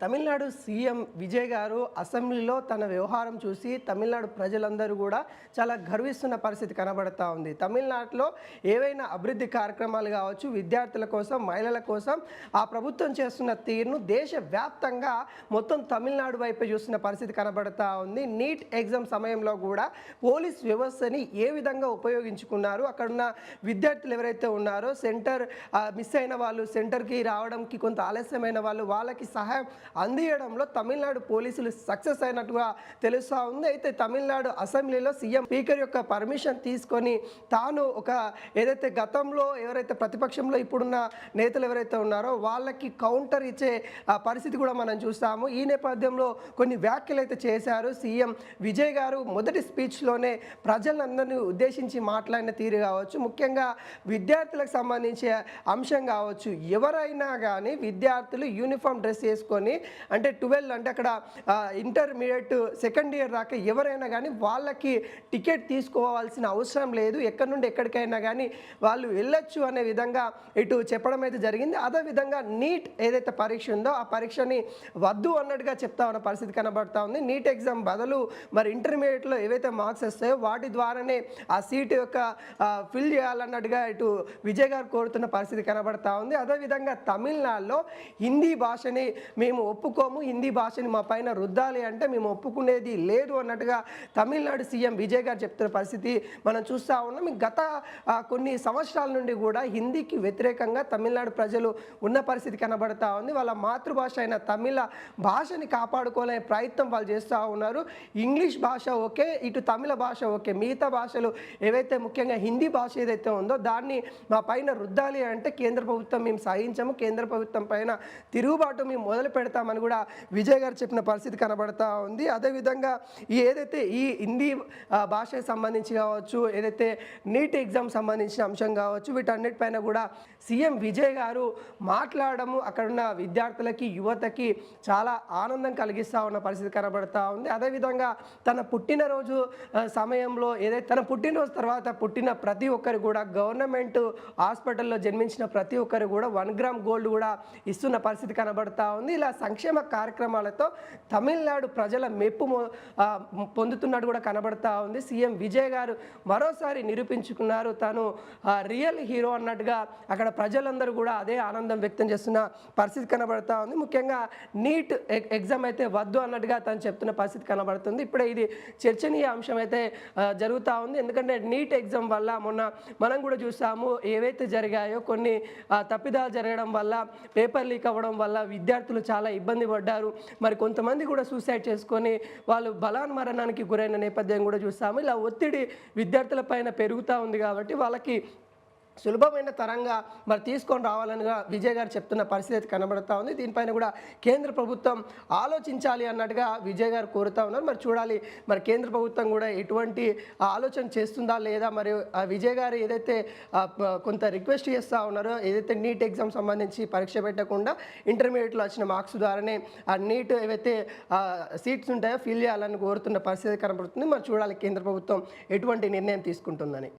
Tamil Nadu CM Vijay గారు అసెంబ్లీలో తన వ్యవహారం చూసి తమిళనాడు ప్రజలందరూ కూడా చాలా గర్విస్తున్న పరిస్థితి కనబడతా ఉంది. తమిళనాడులో ఏవైనా అభివృద్ధి కార్యక్రమాలు కావచ్చు, విద్యార్థుల కోసం, మహిళల కోసం ఆ ప్రభుత్వం చేస్తున్న తీరును దేశవ్యాప్తంగా మొత్తం తమిళనాడు వైపే చూస్తున్న పరిస్థితి కనబడతా ఉంది. నీట్ ఎగ్జామ్ సమయంలో కూడా పోలీస్ వ్యవస్థని ఏ విధంగా ఉపయోగించుకున్నారు, అక్కడున్న విద్యార్థులు ఎవరైతే ఉన్నారో సెంటర్ మిస్ అయిన వాళ్ళు, సెంటర్కి రావడానికి కొంత ఆలస్యమైన వాళ్ళు, వాళ్ళకి సహాయం అందియడంలో తమిళనాడు పోలీసులు సక్సెస్ అయినట్టుగా తెలుస్తూ ఉంది. అయితే తమిళనాడు అసెంబ్లీలో సీఎం స్పీకర్ యొక్క పర్మిషన్ తీసుకొని తాను ఒక ఏదైతే గతంలో ఎవరైతే ప్రతిపక్షంలో ఇప్పుడున్న నేతలు ఎవరైతే ఉన్నారో వాళ్ళకి కౌంటర్ ఇచ్చే పరిస్థితి కూడా మనం చూస్తాము. ఈ నేపథ్యంలో కొన్ని వ్యాఖ్యలు అయితే చేశారు సీఎం విజయ్ గారు. మొదటి స్పీచ్లోనే ప్రజలందరినీ ఉద్దేశించి మాట్లాడిన తీరు కావచ్చు, ముఖ్యంగా విద్యార్థులకు సంబంధించే అంశం కావచ్చు, ఎవరైనా కానీ విద్యార్థులు యూనిఫామ్ డ్రెస్ వేసుకొని అంటే 12 అంటే అక్కడ ఇంటర్మీడియట్ సెకండ్ ఇయర్ దాకా ఎవరైనా కానీ వాళ్ళకి టికెట్ తీసుకోవాల్సిన అవసరం లేదు, ఎక్కడి నుండి ఎక్కడికైనా కానీ వాళ్ళు వెళ్ళొచ్చు అనే విధంగా ఇటు చెప్పడం అయితే జరిగింది. అదేవిధంగా నీట్ ఏదైతే పరీక్ష ఉందో ఆ పరీక్షని వద్దు అన్నట్టుగా చెప్తా ఉన్న పరిస్థితి కనబడతా ఉంది. నీట్ ఎగ్జామ్ బదులు మరి ఇంటర్మీడియట్లో ఏవైతే మార్క్స్ వస్తాయో వాటి ద్వారానే ఆ సీటు యొక్క ఫిల్ చేయాలన్నట్టుగా ఇటు విజయ్ గారు కోరుతున్న పరిస్థితి కనబడతా ఉంది. అదేవిధంగా తమిళనాడులో హిందీ భాషని మేము ఒప్పుకోము, హిందీ భాషని మా పైన రుద్దాలి అంటే మేము ఒప్పుకునేది లేదు అన్నట్టుగా తమిళనాడు సీఎం విజయ్ గారు చెప్తున్న పరిస్థితి మనం చూస్తూ ఉన్నాం. గత కొన్ని సంవత్సరాల నుండి కూడా హిందీకి వ్యతిరేకంగా తమిళనాడు ప్రజలు ఉన్న పరిస్థితి కనబడతా ఉంది. వాళ్ళ మాతృభాష అయిన తమిళ భాషని కాపాడుకోలే ప్రయత్నం వాళ్ళు చేస్తూ ఉన్నారు. ఇంగ్లీష్ భాష ఓకే, ఇటు తమిళ భాష ఓకే, మిగతా భాషలు ఏవైతే ముఖ్యంగా హిందీ భాష ఏదైతే ఉందో దాన్ని మా పైన రుద్దాలి అంటే కేంద్ర ప్రభుత్వం మేము సహించము, కేంద్ర ప్రభుత్వం పైన తిరుగుబాటు మేము మొదలు పెడతామని కూడా విజయ్ గారు చెప్పిన పరిస్థితి కనబడతా ఉంది. అదేవిధంగా ఏదైతే ఈ హిందీ భాషకు సంబంధించి కావచ్చు, ఏదైతే నీట్ ఎగ్జామ్ సంబంధించిన అంశం కావచ్చు, వీటన్నిటిపైన కూడా సీఎం విజయ్ గారు మాట్లాడము అక్కడున్న విద్యార్థులకి, యువతకి చాలా ఆనందం కలిగిస్తూ ఉన్న పరిస్థితి కనబడతా ఉంది. అదేవిధంగా తన పుట్టినరోజు సమయంలో ఏదైతే తన పుట్టినరోజు తర్వాత పుట్టిన ప్రతి ఒక్కరు కూడా గవర్నమెంట్ హాస్పిటల్లో జన్మించిన ప్రతి ఒక్కరు కూడా 1 గ్రామ్ గోల్డ్ కూడా ఇస్తున్న పరిస్థితి కనబడతా ఉంది. ఇలా సంక్షేమ కార్యక్రమాలతో తమిళనాడు ప్రజల మెప్పు పొందుతున్నట్టు కూడా కనబడతా ఉంది. సీఎం విజయ్ గారు మరోసారి నిరూపించుకున్నారు, తాను రియల్ హీరో అన్నట్టుగా అక్కడ ప్రజలందరూ కూడా అదే ఆనందం వ్యక్తం చేస్తున్న పరిస్థితి కనబడతా ఉంది. ముఖ్యంగా నీట్ ఎగ్జామ్ అయితే వద్దు అన్నట్టుగా తను చెప్తున్న పరిస్థితి కనబడుతుంది. ఇప్పుడే ఇది చర్చనీయ అంశం అయితే జరుగుతూ ఉంది. ఎందుకంటే నీట్ ఎగ్జామ్ వల్ల మొన్న మనం కూడా చూసాము, ఏవైతే జరిగాయో కొన్ని తప్పిదాలు జరగడం వల్ల, పేపర్ లీక్ అవ్వడం వల్ల విద్యార్థులు చాలా ఇబ్బంది పడ్డారు. మరి కొంతమంది కూడా సూసైడ్ చేసుకొని వాళ్ళు బలాన్మరణానికి గురైన నేపథ్యం కూడా చూస్తాము. ఇలా ఒత్తిడి విద్యార్థుల పైన పెరుగుతూ ఉంది కాబట్టి వాళ్ళకి సులభమైన తరంగా మరి తీసుకొని రావాలని విజయ్ గారు చెప్తున్న పరిస్థితి కనబడతా ఉంది. దీనిపైన కూడా కేంద్ర ప్రభుత్వం ఆలోచించాలి అన్నట్టుగా విజయ్ గారు కోరుతూ ఉన్నారు. మరి చూడాలి మరి కేంద్ర ప్రభుత్వం కూడా ఎటువంటి ఆలోచన చేస్తుందా లేదా. మరి విజయ్ గారు ఏదైతే కొంత రిక్వెస్ట్ చేస్తూ ఉన్నారో, ఏదైతే నీట్ ఎగ్జామ్ సంబంధించి పరీక్ష పెట్టకుండా ఇంటర్మీడియట్లో వచ్చిన మార్క్స్ ద్వారానే ఆ నీట్ ఏవైతే సీట్స్ ఉంటాయో ఫిల్ చేయాలని కోరుతున్న పరిస్థితి కనబడుతుంది. మరి చూడాలి కేంద్ర ప్రభుత్వం ఎటువంటి నిర్ణయం తీసుకుంటుందని.